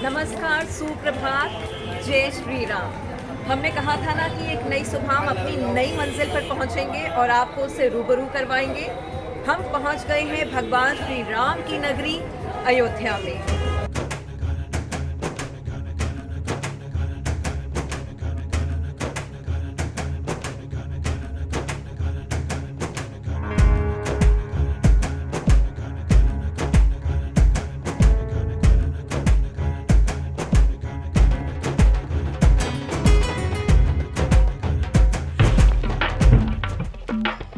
नमस्कार, सुप्रभात, जय श्री राम। हमने कहा था ना कि एक नई सुबह हम अपनी नई मंजिल पर पहुंचेंगे और आपको उससे रूबरू करवाएंगे। हम पहुंच गए हैं भगवान श्री राम की नगरी अयोध्या में।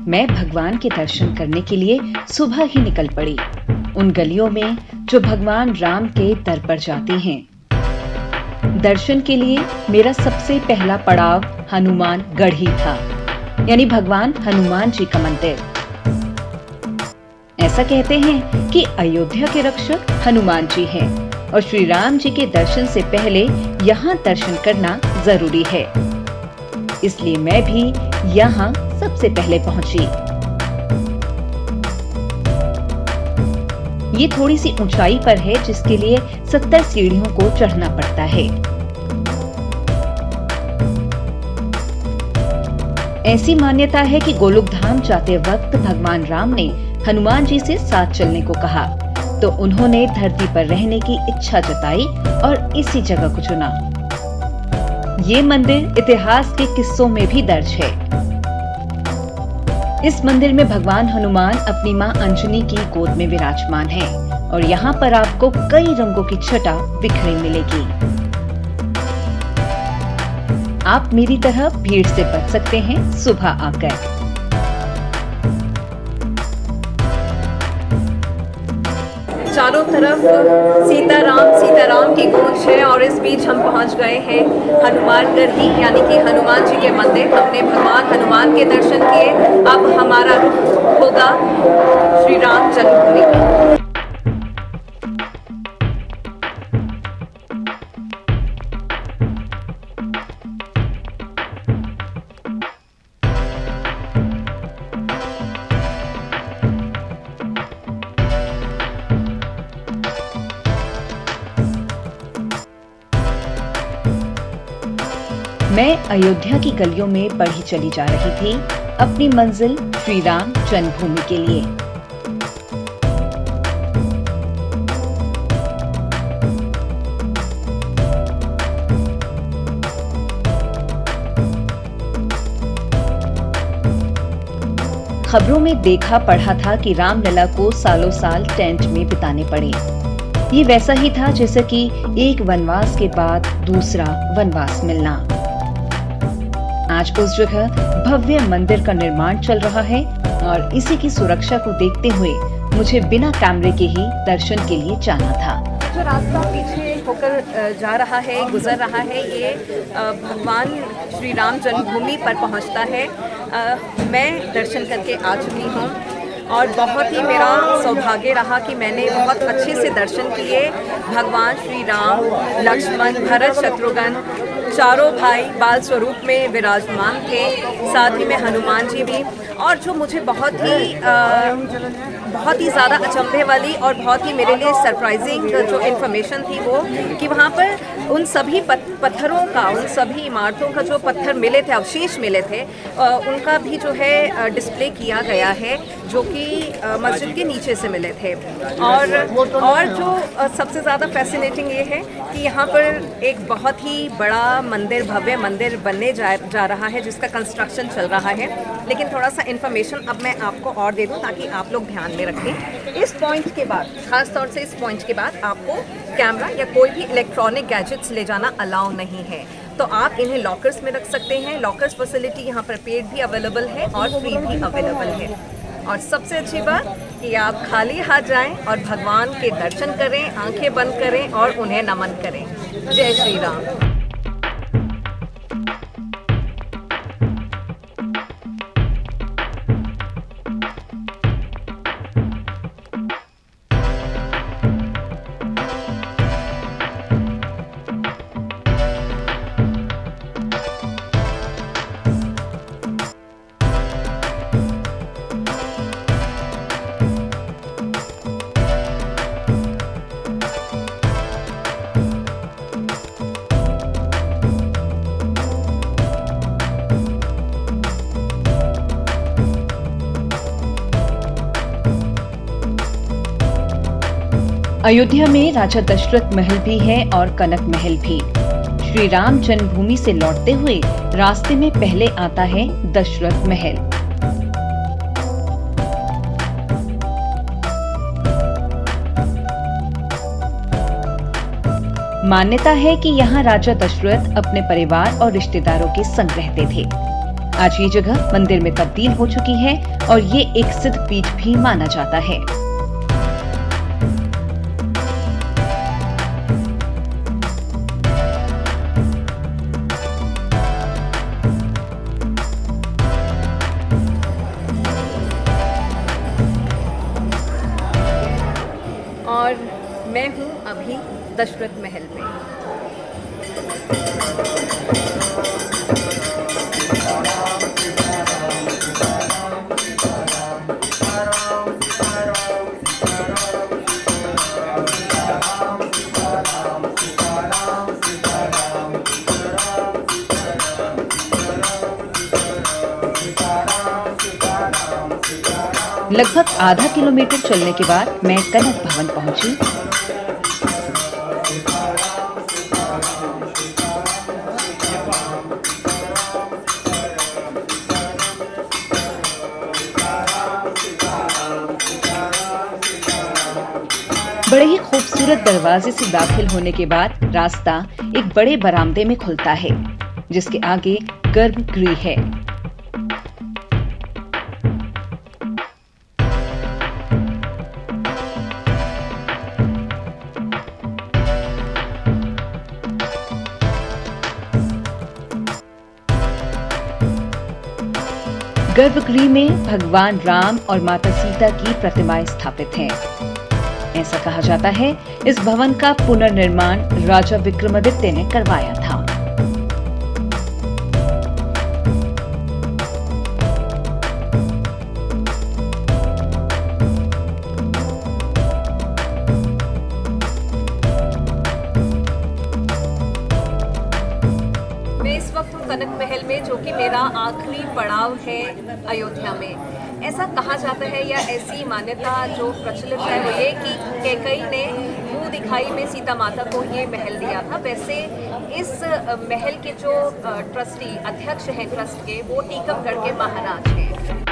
मैं भगवान के दर्शन करने के लिए सुबह ही निकल पड़ी, उन गलियों में जो भगवान राम के दर पर जाती हैं। दर्शन के लिए मेरा सबसे पहला पड़ाव हनुमान गढ़ ही था, यानी भगवान हनुमान जी का मंदिर। ऐसा कहते हैं कि अयोध्या के रक्षक हनुमान जी हैं और श्री राम जी के दर्शन से पहले यहाँ दर्शन करना जरूरी है। इसलिए मैं भी यहाँ सबसे पहले पहुंची। ये थोड़ी सी ऊंचाई पर है, जिसके लिए 70 सीढ़ियों को चढ़ना पड़ता है। ऐसी मान्यता है कि गोलोक धाम जाते वक्त भगवान राम ने हनुमान जी से साथ चलने को कहा, तो उन्होंने धरती पर रहने की इच्छा जताई और इसी जगह को चुना। ये मंदिर इतिहास के किस्सों में भी दर्ज है। इस मंदिर में भगवान हनुमान अपनी मां अंजनी की गोद में विराजमान हैं और यहाँ पर आपको कई रंगों की छटा बिखरी मिलेगी। आप मेरी तरह भीड़ से बच सकते हैं सुबह आकर। चारों तरफ सीताराम की गूंज है और इस बीच हम पहुंच गए हैं हनुमानगढ़ ही, यानी कि हनुमान जी के मंदिर। हमने भगवान हनुमान के दर्शन किए, अब हमारा रुख होगा श्री राम जन्मभूमि का। मैं अयोध्या की गलियों में बढ़ी चली जा रही थी, अपनी मंजिल श्री राम जन्मभूमि के लिए। खबरों में देखा पढ़ा था कि रामलला को सालों साल टेंट में बिताने पड़े। ये वैसा ही था जैसे कि एक वनवास के बाद दूसरा वनवास मिलना। आज उस जगह भव्य मंदिर का निर्माण चल रहा है और इसी की सुरक्षा को देखते हुए मुझे बिना कैमरे के ही दर्शन के लिए जाना था। जो रास्ता पीछे होकर जा रहा है, गुजर रहा है, ये भगवान श्री राम जन्मभूमि पर पहुंचता है। मैं दर्शन करके आ चुकी हूँ और बहुत ही मेरा सौभाग्य रहा कि मैंने बहुत अच्छे से दर्शन किए। भगवान श्री राम, लक्ष्मण, भरत, शत्रुघ्न चारों भाई बाल स्वरूप में विराजमान थे, साथ ही में हनुमान जी भी। और जो मुझे बहुत ही ज़्यादा अचंभे वाली और बहुत ही मेरे लिए सरप्राइजिंग जो इन्फॉर्मेशन थी वो कि वहाँ पर उन सभी पत्थरों का, उन सभी इमारतों का जो पत्थर मिले थे, अवशेष मिले थे, उनका भी जो है डिस्प्ले किया गया है, जो कि मस्जिद के नीचे से मिले थे। और जो सबसे ज़्यादा फैसिनेटिंग ये है कि यहाँ पर एक बहुत ही बड़ा मंदिर, भव्य मंदिर बनने जा रहा है, जिसका कंस्ट्रक्शन चल रहा है। लेकिन थोड़ा सा इन्फॉर्मेशन अब मैं आपको और दे दूँ ताकि आप लोग ध्यान में रखें। इस पॉइंट के बाद, खास तौर से इस पॉइंट के बाद आपको कैमरा या कोई भी इलेक्ट्रॉनिक गैजेट्स ले जाना अलाउ नहीं है, तो आप इन्हें लॉकर्स में रख सकते हैं। लॉकर्स फैसिलिटी यहाँ पर पेड भी अवेलेबल है और फ्री भी अवेलेबल है। और सबसे अच्छी बात कि आप खाली हाथ जाएं और भगवान के दर्शन करें, आंखें बंद करें और उन्हें नमन करें। जय श्री राम। अयोध्या में राजा दशरथ महल भी है और कनक महल भी। श्री राम जन्मभूमि से लौटते हुए रास्ते में पहले आता है दशरथ महल। मान्यता है कि यहाँ राजा दशरथ अपने परिवार और रिश्तेदारों के संग रहते थे। आज ये जगह मंदिर में तब्दील हो चुकी है और ये एक सिद्ध पीठ भी माना जाता है। और मैं हूँ अभी दशरथ महल में। लगभग आधा किलोमीटर चलने के बाद मैं कनक भवन पहुंची। बड़े ही खूबसूरत दरवाजे से दाखिल होने के बाद रास्ता एक बड़े बरामदे में खुलता है, जिसके आगे गर्भगृह है। गर्भगृह में भगवान राम और माता सीता की प्रतिमाएं स्थापित हैं। ऐसा कहा जाता है इस भवन का पुनर्निर्माण राजा विक्रमादित्य ने करवाया था। मैं इस वक्त हूँ कनक महल में, जो कि मेरा आखिरी पड़ाव है अयोध्या में। ऐसा कहा जाता है या ऐसी मान्यता जो प्रचलित है वो ये कि कैकेयी ने मुंह दिखाई में सीता माता को ये महल दिया था। वैसे इस महल के जो ट्रस्टी अध्यक्ष हैं ट्रस्ट के, वो टीकमगढ़ के महाराज हैं।